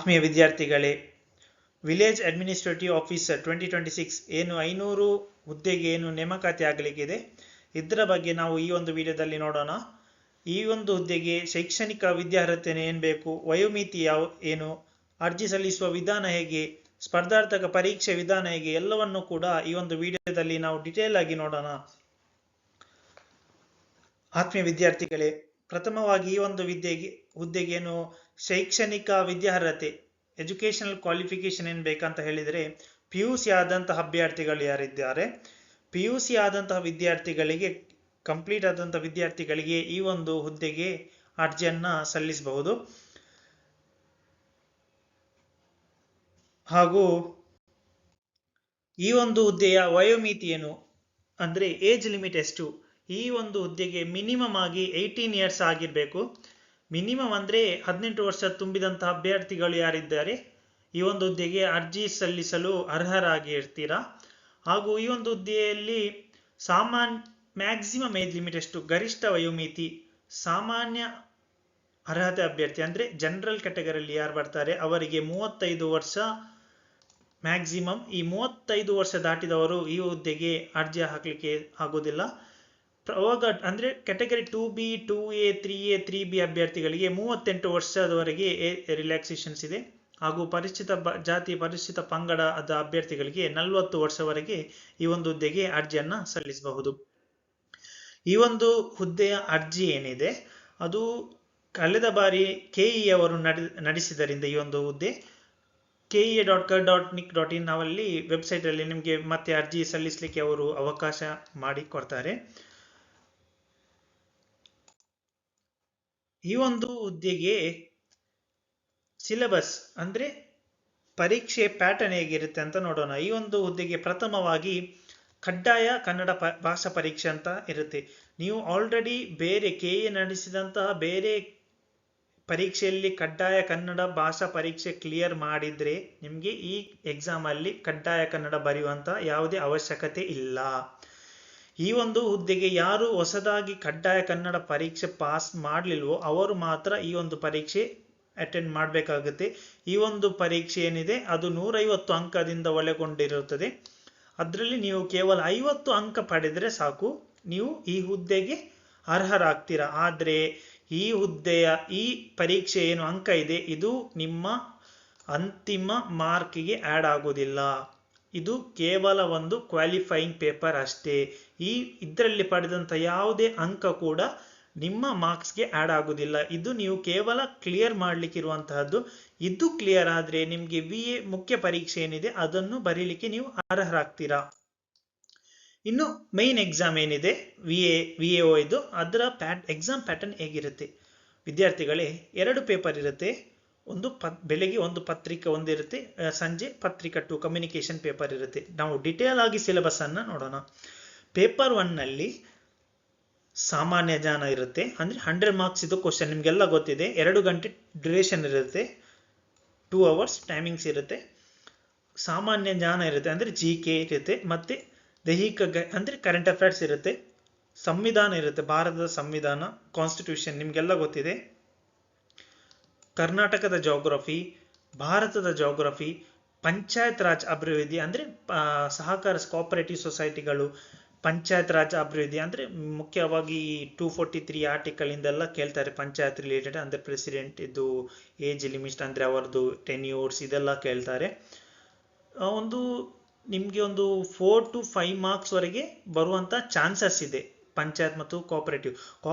ಆತ್ಮೀಯ ವಿದ್ಯಾರ್ಥಿಗಳೇ, village administrative officer 2026 ಏನು 500 ಹುದ್ದೆಗೆ ಏನು ನೇಮಕಾತಿ ಆಗಲಿಕ್ಕಿದೆ, ಇದರ ಬಗ್ಗೆ ನಾವು ಈ ಒಂದು ವಿಡಿಯೋದಲ್ಲಿ ನೋಡೋಣ. ಈ ಒಂದು ಹುದ್ದೆಗೆ ಶೈಕ್ಷಣಿಕ ವಿದ್ಯಾರ್ಹತೆ ಏನು ಬೇಕು, ವಯೋಮಿತಿ ಏನು, ಅರ್ಜಿ ಸಲ್ಲಿಸುವ ವಿಧಾನ ಹೇಗೆ, ಸ್ಪರ್ಧಾರ್ಥಕ ಪರೀಕ್ಷೆ ವಿಧಾನ ಹೇಗೆ, ಎಲ್ಲವನ್ನು ಕೂಡ ಈ ಒಂದು ವಿಡಿಯೋದಲ್ಲಿ ನಾವು ಡಿಟೇಲ್ ಆಗಿ ನೋಡೋಣ. ಆತ್ಮೀಯ ವಿದ್ಯಾರ್ಥಿಗಳೇ, ಪ್ರಥಮವಾಗಿ ಈ ಒಂದು ಹುದ್ದೆಗೆ ಏನು ಶೈಕ್ಷಣಿಕ ವಿದ್ಯಾರ್ಹತೆ ಎಜುಕೇಶನಲ್ ಕ್ವಾಲಿಫಿಕೇಶನ್ ಏನು ಬೇಕಂತ ಹೇಳಿದರೆ, PUC ಆದಂತಹ ಅಭ್ಯರ್ಥಿಗಳು ಯಾರಿದ್ದಾರೆ, PUC ಆದಂತಹ ವಿದ್ಯಾರ್ಥಿಗಳಿಗೆ, ಕಂಪ್ಲೀಟ್ ಆದಂತಹ ವಿದ್ಯಾರ್ಥಿಗಳಿಗೆ ಈ ಒಂದು ಹುದ್ದೆಗೆ ಅರ್ಜಿಯನ್ನ ಸಲ್ಲಿಸಬಹುದು. ಹಾಗೂ ಈ ಒಂದು ಹುದ್ದೆಯ ವಯೋಮಿತಿ ಏನು ಅಂದ್ರೆ ಏಜ್ ಲಿಮಿಟ್ ಎಷ್ಟು, ಈ ಒಂದು ಹುದ್ದೆಗೆ ಮಿನಿಮಮ್ ಆಗಿ 18 ಇಯರ್ಸ್ ಆಗಿರ್ಬೇಕು. ಮಿನಿಮಮ್ ಅಂದ್ರೆ 18 ವರ್ಷ ತುಂಬಿದಂತಹ ಅಭ್ಯರ್ಥಿಗಳು ಯಾರಿದ್ದಾರೆ ಈ ಒಂದು ಹುದ್ದೆಗೆ ಅರ್ಜಿ ಸಲ್ಲಿಸಲು ಅರ್ಹರಾಗಿ ಇರ್ತೀರಾ. ಹಾಗೂ ಈ ಒಂದು ಹುದ್ದೆಯಲ್ಲಿ ಮ್ಯಾಕ್ಸಿಮಮ್ ಏಜ್ ಲಿಮಿಟ್ ಎಷ್ಟು, ಗರಿಷ್ಠ ವಯೋಮಿತಿ, ಸಾಮಾನ್ಯ ಅರ್ಹತೆ ಅಭ್ಯರ್ಥಿ ಅಂದ್ರೆ ಜನರಲ್ ಕ್ಯಾಟಗರಿಯಲ್ಲಿ ಯಾರು ಬರ್ತಾರೆ ಅವರಿಗೆ 35 ವರ್ಷ ಮ್ಯಾಕ್ಸಿಮಮ್. ಈ 35 ವರ್ಷ ದಾಟಿದವರು ಈ ಹುದ್ದೆಗೆ ಅರ್ಜಿ ಹಾಕಲಿಕ್ಕೆ ಆಗೋದಿಲ್ಲ. ಅವಾಗ ಅಂದ್ರೆ category 2B, 2A, 3A, 3B ಅಭ್ಯರ್ಥಿಗಳಿಗೆ 38 ವರ್ಷದವರೆಗೆ ರಿಲ್ಯಾಕ್ಸೇಷನ್ಸ್ ಇದೆ. ಹಾಗೂ ಪರಿಚಿತ ಜಾತಿ, ಪರಿಚಿತ ಪಂಗಡದ ಅಭ್ಯರ್ಥಿಗಳಿಗೆ 40 ವರ್ಷವರೆಗೆ ಈ ಒಂದು ಹುದ್ದೆಗೆ ಅರ್ಜಿಯನ್ನ ಸಲ್ಲಿಸಬಹುದು. ಈ ಒಂದು ಹುದ್ದೆಯ ಅರ್ಜಿ ಏನಿದೆ ಅದು ಕಳೆದ ಬಾರಿ KE ಅವರು ನಡೆಸಿದರಿಂದ ಈ ಒಂದು ಹುದ್ದೆ ke.kar.nic.in ನಲ್ಲಿ ವೆಬ್ಸೈಟ್ ಅಲ್ಲಿ ನಿಮಗೆ ಮತ್ತೆ ಅರ್ಜಿ ಸಲ್ಲಿಸಲಿಕ್ಕೆ ಅವರು ಅವಕಾಶ ಮಾಡಿ ಕೊಡ್ತಾರೆ. ಈ ಒಂದು ಹುದ್ದೆಗೆ ಸಿಲೆಬಸ್ ಅಂದ್ರೆ ಪರೀಕ್ಷೆ ಪ್ಯಾಟರ್ನ್ ಹೇಗಿರುತ್ತೆ ಅಂತ ನೋಡೋಣ. ಈ ಒಂದು ಹುದ್ದೆಗೆ ಪ್ರಥಮವಾಗಿ ಕಡ್ಡಾಯ ಕನ್ನಡ ಭಾಷಾ ಪರೀಕ್ಷೆ ಅಂತ ಇರುತ್ತೆ. ನೀವು ಆಲ್ರೆಡಿ ಬೇರೆ KE ನಡೆಸಿದಂತಹ ಬೇರೆ ಪರೀಕ್ಷೆಯಲ್ಲಿ ಕಡ್ಡಾಯ ಕನ್ನಡ ಭಾಷಾ ಪರೀಕ್ಷೆ ಕ್ಲಿಯರ್ ಮಾಡಿದ್ರೆ ನಿಮಗೆ ಈ ಎಕ್ಸಾಮ್ ಅಲ್ಲಿ ಕಡ್ಡಾಯ ಕನ್ನಡ ಬರೆಯುವಂತ ಯಾವುದೇ ಅವಶ್ಯಕತೆ ಇಲ್ಲ. ಈ ಒಂದು ಹುದ್ದೆಗೆ ಯಾರು ಹೊಸದಾಗಿ ಕಡ್ಡಾಯ ಕನ್ನಡ ಪರೀಕ್ಷೆ ಪಾಸ್ ಮಾಡಲಿಲ್ವೋ ಅವರು ಮಾತ್ರ ಈ ಒಂದು ಪರೀಕ್ಷೆ ಅಟೆಂಡ್ ಮಾಡಬೇಕಾಗುತ್ತೆ. ಈ ಒಂದು ಪರೀಕ್ಷೆ ಏನಿದೆ ಅದು 150 ಅಂಕದಿಂದ ಒಳಗೊಂಡಿರುತ್ತದೆ. ಅದರಲ್ಲಿ ನೀವು ಕೇವಲ 50 ಅಂಕ ಪಡೆದರೆ ಸಾಕು, ನೀವು ಈ ಹುದ್ದೆಗೆ ಅರ್ಹರಾಗ್ತೀರಾ. ಆದ್ರೆ ಈ ಹುದ್ದೆಯ ಈ ಪರೀಕ್ಷೆ ಏನು ಅಂಕ ಇದೆ ಇದು ನಿಮ್ಮ ಅಂತಿಮ ಮಾರ್ಕ್ಗೆ ಆಡ್ ಆಗೋದಿಲ್ಲ. ಇದು ಕೇವಲ ಒಂದು ಕ್ವಾಲಿಫೈಯಿಂಗ್ ಪೇಪರ್ ಅಷ್ಟೇ. ಇದರಲ್ಲಿ ಪಡೆದಂತ ಯಾವುದೇ ಅಂಕ ಕೂಡ ನಿಮ್ಮ ಮಾರ್ಕ್ಸ್ಗೆ ಆಡ್ ಆಗುದಿಲ್ಲ. ಇದು ನೀವು ಕೇವಲ ಕ್ಲಿಯರ್ ಮಾಡ್ಲಿಕ್ಕೆ ಇರುವಂತಹದ್ದು. ಇದು ಕ್ಲಿಯರ್ ಆದ್ರೆ ನಿಮ್ಗೆ VA ಮುಖ್ಯ ಪರೀಕ್ಷೆ ಏನಿದೆ ಅದನ್ನು ಬರೀಲಿಕ್ಕೆ ನೀವು ಅರ್ಹರಾಗ್ತೀರಾ. ಇನ್ನು ಮೈನ್ ಎಕ್ಸಾಮ್ ಏನಿದೆ VAO ಇದು, ಅದರ ಎಕ್ಸಾಮ್ ಪ್ಯಾಟರ್ನ್ ಹೇಗಿರುತ್ತೆ ವಿದ್ಯಾರ್ಥಿಗಳೇ, 2 ಪೇಪರ್ ಇರುತ್ತೆ. ಒಂದು ಬೆಳಗ್ಗೆ ಒಂದು ಪತ್ರಿಕೆ ಒಂದಿರುತ್ತೆ, ಸಂಜೆ ಪತ್ರಿಕಾ 2 ಕಮ್ಯುನಿಕೇಶನ್ ಪೇಪರ್ ಇರುತ್ತೆ. ನಾವು ಡಿಟೇಲ್ ಆಗಿ ಸಿಲೆಬಸ್ ಅನ್ನ ನೋಡೋಣ. ಪೇಪರ್ 1 ನಲ್ಲಿ ಸಾಮಾನ್ಯ ಜ್ಞಾನ ಇರುತ್ತೆ, ಅಂದ್ರೆ 100 ಮಾರ್ಕ್ಸ್ ಇದು ಕ್ವಶನ್, ನಿಮ್ಗೆಲ್ಲ ಗೊತ್ತಿದೆ. 2 ಗಂಟೆ ಡ್ಯೂರೇಷನ್ ಇರುತ್ತೆ, 2 ಅವರ್ಸ್ ಟೈಮಿಂಗ್ಸ್ ಇರುತ್ತೆ. ಸಾಮಾನ್ಯ ಜ್ಞಾನ ಇರುತ್ತೆ ಅಂದ್ರೆ GK ಇರುತ್ತೆ, ಮತ್ತೆ ದೈಹಿಕ ಅಂದ್ರೆ ಕರೆಂಟ್ ಅಫೇರ್ಸ್ ಇರುತ್ತೆ. ಸಂವಿಧಾನ ಇರುತ್ತೆ, ಭಾರತದ ಸಂವಿಧಾನ ಕಾನ್ಸ್ಟಿಟ್ಯೂಷನ್ ನಿಮ್ಗೆಲ್ಲ ಗೊತ್ತಿದೆ. ಕರ್ನಾಟಕದ ಜೋಗ್ರಫಿ, ಭಾರತದ ಜೋಗ್ರಫಿ, ಪಂಚಾಯತ್ ರಾಜ್ ಅಭಿವೃದ್ಧಿ ಅಂದ್ರೆ ಸಹಕಾರ ಕೋಆಪರೇಟಿವ್ ಸೊಸೈಟಿಗಳು, ಪಂಚಾಯತ್ ರಾಜ್ ಅಭಿವೃದ್ಧಿ ಅಂದ್ರೆ ಮುಖ್ಯವಾಗಿ 243 ಆರ್ಟಿಕಲ್ ಇಂದೆಲ್ಲ ಕೇಳ್ತಾರೆ. ಪಂಚಾಯತ್ ರಿಲೇಟೆಡ್ ಅಂದ್ರೆ ಪ್ರೆಸಿಡೆಂಟ್ ಇದು ಏಜ್ ಲಿಮಿಟ್ ಅಂದ್ರೆ ಅವರದ್ದು ಟೆನ್ಯೂರ್ಸ್ ಇದೆಲ್ಲ ಕೇಳ್ತಾರೆ. ನಿಮ್ಗೆ ಒಂದು 4 to 5 ಮಾರ್ಕ್ಸ್ ವರೆಗೆ ಬರುವಂತ ಚಾನ್ಸಸ್ ಇದೆ. ಪಂಚಾಯತ್ ಮತ್ತು ಕೋಆಪರೇಟಿವ್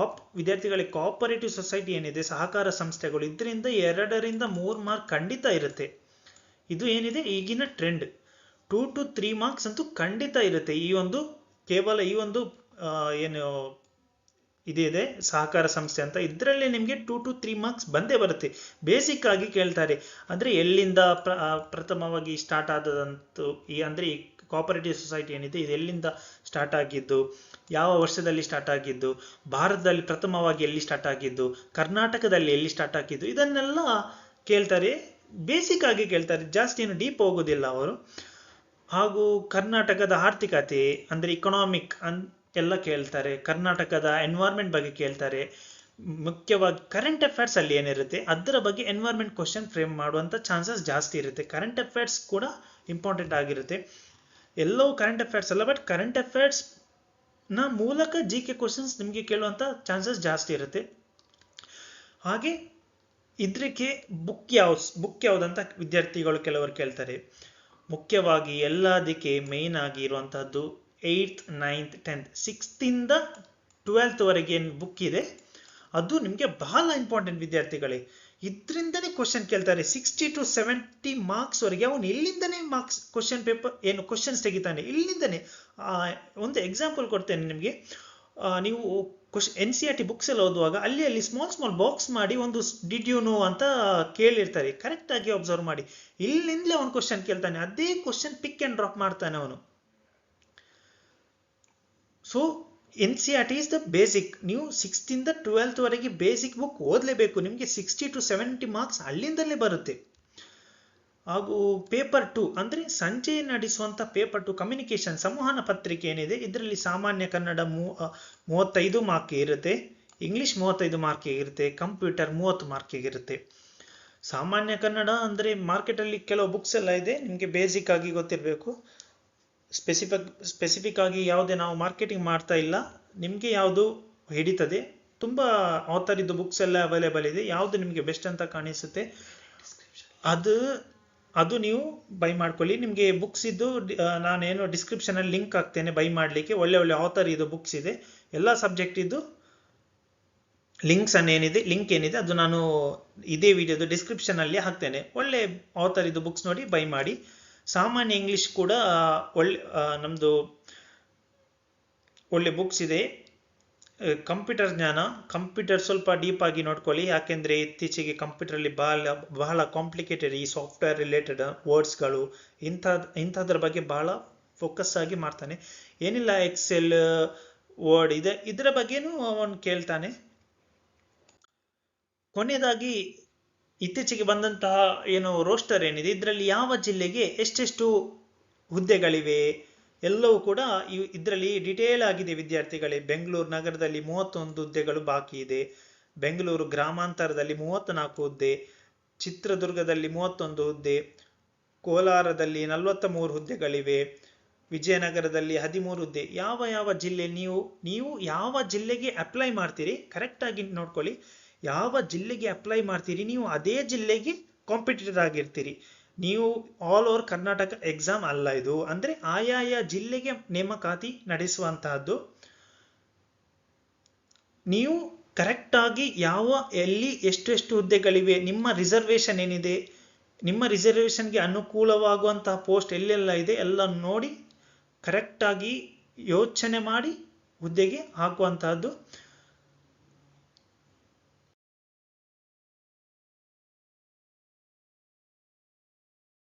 ವಿದ್ಯಾರ್ಥಿಗಳಿಗೆ ಕೋಆಪರೇಟಿವ್ ಸೊಸೈಟಿ ಏನಿದೆ, ಸಹಕಾರ ಸಂಸ್ಥೆಗಳು, ಇದರಿಂದ 2 ರಿಂದ 3 ಮಾರ್ಕ್ ಖಂಡಿತ ಇರುತ್ತೆ. ಇದು ಏನಿದೆ ಈಗಿನ ಟ್ರೆಂಡ್. 2 to 3 ಮಾರ್ಕ್ಸ್ ಅಂತೂ ಖಂಡಿತ ಇರುತ್ತೆ. ಕೇವಲ ಈ ಒಂದು ಏನು ಇದಿದೆ ಸಹಕಾರ ಸಂಸ್ಥೆ ಅಂತ, ಇದರಲ್ಲಿ ನಿಮ್ಗೆ 2 to 3 ಮಾರ್ಕ್ಸ್ ಬಂದೇ ಬರುತ್ತೆ. ಬೇಸಿಕ್ ಆಗಿ ಕೇಳ್ತಾರೆ ಅಂದ್ರೆ ಎಲ್ಲಿಂದ ಪ್ರಥಮವಾಗಿ ಸ್ಟಾರ್ಟ್ ಆದದಂತೂ ಅಂದ್ರೆ ಈ ಕೋಆಪರೇಟಿವ್ ಸೊಸೈಟಿ ಏನಿದೆ ಇದು ಎಲ್ಲಿಂದ ಸ್ಟಾರ್ಟ್ ಆಗಿದ್ದು, ಯಾವ ವರ್ಷದಲ್ಲಿ ಸ್ಟಾರ್ಟ್ ಆಗಿದ್ದು, ಭಾರತದಲ್ಲಿ ಪ್ರಥಮವಾಗಿ ಎಲ್ಲಿ ಸ್ಟಾರ್ಟ್ ಆಗಿದ್ದು, ಕರ್ನಾಟಕದಲ್ಲಿ ಎಲ್ಲಿ ಸ್ಟಾರ್ಟ್ ಆಗಿದ್ದು, ಇದನ್ನೆಲ್ಲ ಕೇಳ್ತಾರೆ. ಬೇಸಿಕ್ ಆಗಿ ಕೇಳ್ತಾರೆ, ಜಾಸ್ತಿ ಏನು ಡೀಪ್ ಹೋಗೋದಿಲ್ಲ ಅವರು. ಹಾಗೂ ಕರ್ನಾಟಕದ ಆರ್ಥಿಕತೆ ಅಂದ್ರೆ ಇಕನಾಮಿಕ್ ಎಲ್ಲ ಕೇಳ್ತಾರೆ. ಕರ್ನಾಟಕದ ಎನ್ವೈರ್ಮೆಂಟ್ ಬಗ್ಗೆ ಕೇಳ್ತಾರೆ. ಮುಖ್ಯವಾಗಿ ಕರೆಂಟ್ ಅಫೇರ್ಸ್ ಅಲ್ಲಿ ಏನಿರುತ್ತೆ ಅದರ ಬಗ್ಗೆ ಎನ್ವೈರ್ಮೆಂಟ್ ಕ್ವಶನ್ ಫ್ರೇಮ್ ಮಾಡುವಂತ ಚಾನ್ಸಸ್ ಜಾಸ್ತಿ ಇರುತ್ತೆ. ಕರೆಂಟ್ ಅಫೇರ್ಸ್ ಕೂಡ ಇಂಪಾರ್ಟೆಂಟ್ ಆಗಿರುತ್ತೆ. ಎಲ್ಲವೂ ಕರೆಂಟ್ ಅಫೇರ್ಸ್ ಅಲ್ಲ, ಬಟ್ ಕರೆಂಟ್ ಅಫೇರ್ಸ್ ನ ಮೂಲಕ GK ಕ್ವಶನ್ಸ್ ನಿಮಗೆ ಕೇಳುವಂತ ಚಾನ್ಸಸ್ ಜಾಸ್ತಿ ಇರುತ್ತೆ. ಹಾಗೆ ಇದಕ್ಕೆ ಬುಕ್ ಯಾವ್ದಂತ ವಿದ್ಯಾರ್ಥಿಗಳು ಕೆಲವರು ಕೇಳ್ತಾರೆ. ಮುಖ್ಯವಾಗಿ ಎಲ್ಲದಕ್ಕೆ ಮೇನ್ ಆಗಿ ಇರುವಂತಹದ್ದು 8th 9th 10th 6th ಇಂದ 12th ವರೆಗೆ ಏನು ಬುಕ್ ಇದೆ ಅದು ನಿಮಗೆ ಬಹಳ ಇಂಪಾರ್ಟೆಂಟ್ ವಿದ್ಯಾರ್ಥಿಗಳೇ. ಇದರಿಂದನೇ ಕ್ವಶನ್ ಕೇಳ್ತಾರೆ. 60 to 70 ಮಾರ್ಕ್ಸ್ ವರೆಗೆ ಅವನು ಇಲ್ಲಿಂದನೇ ಮಾರ್ಕ್ಸ್ ಕ್ವಶನ್ ಪೇಪರ್ ಏನು ಕ್ವಶನ್ಸ್ ತೆಗಿತಾನೆ ಇಲ್ಲಿಂದನೇ. ಒಂದು ಎಕ್ಸಾಂಪಲ್ ಕೊಡ್ತೇನೆ ನಿಮಗೆ. ನೀವು NCERT ಬುಕ್ಸ್ ಎಲ್ಲ ಓದುವಾಗ ಅಲ್ಲಿ ಸ್ಮಾಲ್ ಬಾಕ್ಸ್ ಮಾಡಿ ಒಂದು ಡಿಡ್ ಯು ನೋ ಅಂತ ಕೇಳಿರ್ತಾರೆ. ಕರೆಕ್ಟ್ ಆಗಿ ಅಬ್ಸರ್ವ್ ಮಾಡಿ, ಇಲ್ಲಿಂದಲೇ ಅವನು ಕ್ವಶನ್ ಕೇಳ್ತಾನೆ. ಅದೇ ಕ್ವಶನ್ ಪಿಕ್ ಅಂಡ್ ಡ್ರಾಪ್ ಮಾಡ್ತಾನೆ ಅವನು. So NCERT is the basic. ನೀವು 6th ಇಂದ 12th ವರೆಗೆ ಬೇಸಿಕ್ ಬುಕ್ ಓದಲೇಬೇಕು. ನಿಮಗೆ 60 to 70 ಮಾರ್ಕ್ಸ್ ಅಲ್ಲಿಂದಲೇ ಬರುತ್ತೆ. ಹಾಗೂ ಪೇಪರ್ 2 ಅಂದ್ರೆ ಸಂಜೆ ನಡೆಸುವಂತ ಪೇಪರ್ 2 ಕಮ್ಯುನಿಕೇಶನ್ ಸಂವಹನ ಪತ್ರಿಕೆ ಏನಿದೆ ಇದರಲ್ಲಿ ಸಾಮಾನ್ಯ ಕನ್ನಡ 35 ಮಾರ್ಕ್ ಇರುತ್ತೆ, ಇಂಗ್ಲಿಷ್ 35 ಮಾರ್ಕ್ ಇರುತ್ತೆ, ಕಂಪ್ಯೂಟರ್ 30 ಮಾರ್ಕ್ ಇರುತ್ತೆ. ಸಾಮಾನ್ಯ ಕನ್ನಡ ಅಂದ್ರೆ ಮಾರ್ಕೆಟ್ ಅಲ್ಲಿ ಕೆಲವು ಬುಕ್ಸ್ ಎಲ್ಲ ಇದೆ, ನಿಮಗೆ ಬೇಸಿಕ್ ಆಗಿ ಗೊತ್ತಿರಬೇಕು. ಸ್ಪೆಸಿಫಿಕ್ ಆಗಿ ಯಾವುದೇ ನಾವು ಮಾರ್ಕೆಟಿಂಗ್ ಮಾಡ್ತಾ ಇಲ್ಲ, ನಿಮಗೆ ಯಾವುದು ಹಿಡಿತದೆ. ತುಂಬಾ ಆಥರ್ ಇದ್ದು ಬುಕ್ಸ್ ಎಲ್ಲ ಅವೈಲೇಬಲ್ ಇದೆ. ಯಾವುದು ನಿಮಗೆ ಬೆಸ್ಟ್ ಅಂತ ಕಾಣಿಸುತ್ತೆ ಅದು ನೀವು ಬೈ ಮಾಡ್ಕೊಳ್ಳಿ. ನಿಮಗೆ ಬುಕ್ಸ್ ಇದ್ದು ನಾನೇನು ಡಿಸ್ಕ್ರಿಪ್ಷನ್ ಅಲ್ಲಿ ಲಿಂಕ್ ಹಾಕ್ತೇನೆ ಬೈ ಮಾಡ್ಲಿಕ್ಕೆ. ಒಳ್ಳೆ ಆಥರ್ ಇದು ಬುಕ್ಸ್ ಇದೆ, ಎಲ್ಲ ಸಬ್ಜೆಕ್ಟ್ ಇದ್ದು ಲಿಂಕ್ ಏನಿದೆ ಅದು ನಾನು ಇದೇ ವಿಡಿಯೋದ ಡಿಸ್ಕ್ರಿಪ್ಷನ್ ಅಲ್ಲಿ ಹಾಕ್ತೇನೆ. ಒಳ್ಳೆ ಆಥರ್ ಇದು ಬುಕ್ಸ್ ನೋಡಿ ಬೈ ಮಾಡಿ. ಸಾಮಾನ್ಯ ಇಂಗ್ಲಿಷ್ ಕೂಡ ನಮ್ದು ಒಳ್ಳೆ ಬುಕ್ಸ್ ಇದೆ. ಕಂಪ್ಯೂಟರ್ ಜ್ಞಾನ, ಕಂಪ್ಯೂಟರ್ ಸ್ವಲ್ಪ ಡೀಪ್ ಆಗಿ ನೋಡ್ಕೊಳ್ಳಿ, ಯಾಕೆಂದ್ರೆ ಇತ್ತೀಚೆಗೆ ಕಂಪ್ಯೂಟರ್ ಅಲ್ಲಿ ಬಹಳ ಕಾಂಪ್ಲಿಕೇಟೆಡ್ ಈ ಸಾಫ್ಟ್ವೇರ್ ರಿಲೇಟೆಡ್ ವರ್ಡ್ಸ್ಗಳು ಇಂಥದ್ರ ಬಗ್ಗೆ ಬಹಳ ಫೋಕಸ್ ಆಗಿ ಮಾಡ್ತಾನೆ. ಏನಿಲ್ಲ ಎಕ್ಸೆಲ್ ವರ್ಡ್ ಇದೆ, ಇದರ ಬಗ್ಗೆನೂ ಅವನು ಕೇಳ್ತಾನೆ. ಕೊನೆಯದಾಗಿ ಇತ್ತೀಚೆಗೆ ಬಂದಂತಹ ಏನು ರೋಸ್ಟರ್ ಏನಿದೆ ಇದರಲ್ಲಿ ಯಾವ ಜಿಲ್ಲೆಗೆ ಎಷ್ಟೆಷ್ಟು ಹುದ್ದೆಗಳಿವೆ ಎಲ್ಲವೂ ಕೂಡ ಇದರಲ್ಲಿ ಡಿಟೇಲ್ ಆಗಿದೆ ವಿದ್ಯಾರ್ಥಿಗಳೇ. ಬೆಂಗಳೂರು ನಗರದಲ್ಲಿ 31 ಹುದ್ದೆಗಳು ಬಾಕಿ ಇದೆ, ಬೆಂಗಳೂರು ಗ್ರಾಮಾಂತರದಲ್ಲಿ 34 ಹುದ್ದೆ, ಚಿತ್ರದುರ್ಗದಲ್ಲಿ 31 ಹುದ್ದೆ, ಕೋಲಾರದಲ್ಲಿ 43 ಹುದ್ದೆಗಳಿವೆ, ವಿಜಯನಗರದಲ್ಲಿ 13 ಹುದ್ದೆ. ಯಾವ ಜಿಲ್ಲೆ ನೀವು ಯಾವ ಜಿಲ್ಲೆಗೆ ಅಪ್ಲೈ ಮಾಡ್ತೀರಿ ಕರೆಕ್ಟ್ ಆಗಿ ನೋಡ್ಕೊಳ್ಳಿ. ಯಾವ ಜಿಲ್ಲೆಗೆ ಅಪ್ಲೈ ಮಾಡ್ತೀರಿ ನೀವು ಅದೇ ಜಿಲ್ಲೆಗೆ ಕಾಂಪಿಟೇಟರ್ ಆಗಿರ್ತೀರಿ. ನೀವು ಆಲ್ ಓವರ್ ಕರ್ನಾಟಕ ಎಕ್ಸಾಮ್ ಅಲ್ಲ ಇದು. ಅಂದ್ರೆ ಆಯಾಯ ಜಿಲ್ಲೆಗೆ ನೇಮಕಾತಿ ನಡೆಸುವಂತಹದ್ದು. ನೀವು ಕರೆಕ್ಟ್ ಆಗಿ ಎಲ್ಲಿ ಎಷ್ಟು ಹುದ್ದೆಗಳಿವೆ, ನಿಮ್ಮ ರಿಸರ್ವೇಶನ್ ಏನಿದೆ, ನಿಮ್ಮ ರಿಸರ್ವೇಶನ್ಗೆ ಅನುಕೂಲವಾಗುವಂತಹ ಪೋಸ್ಟ್ ಎಲ್ಲೆಲ್ಲ ಇದೆ ಎಲ್ಲ ನೋಡಿ ಕರೆಕ್ಟ್ ಆಗಿ ಯೋಚನೆ ಮಾಡಿ ಹುದ್ದೆಗೆ ಹಾಕುವಂತಹದ್ದು.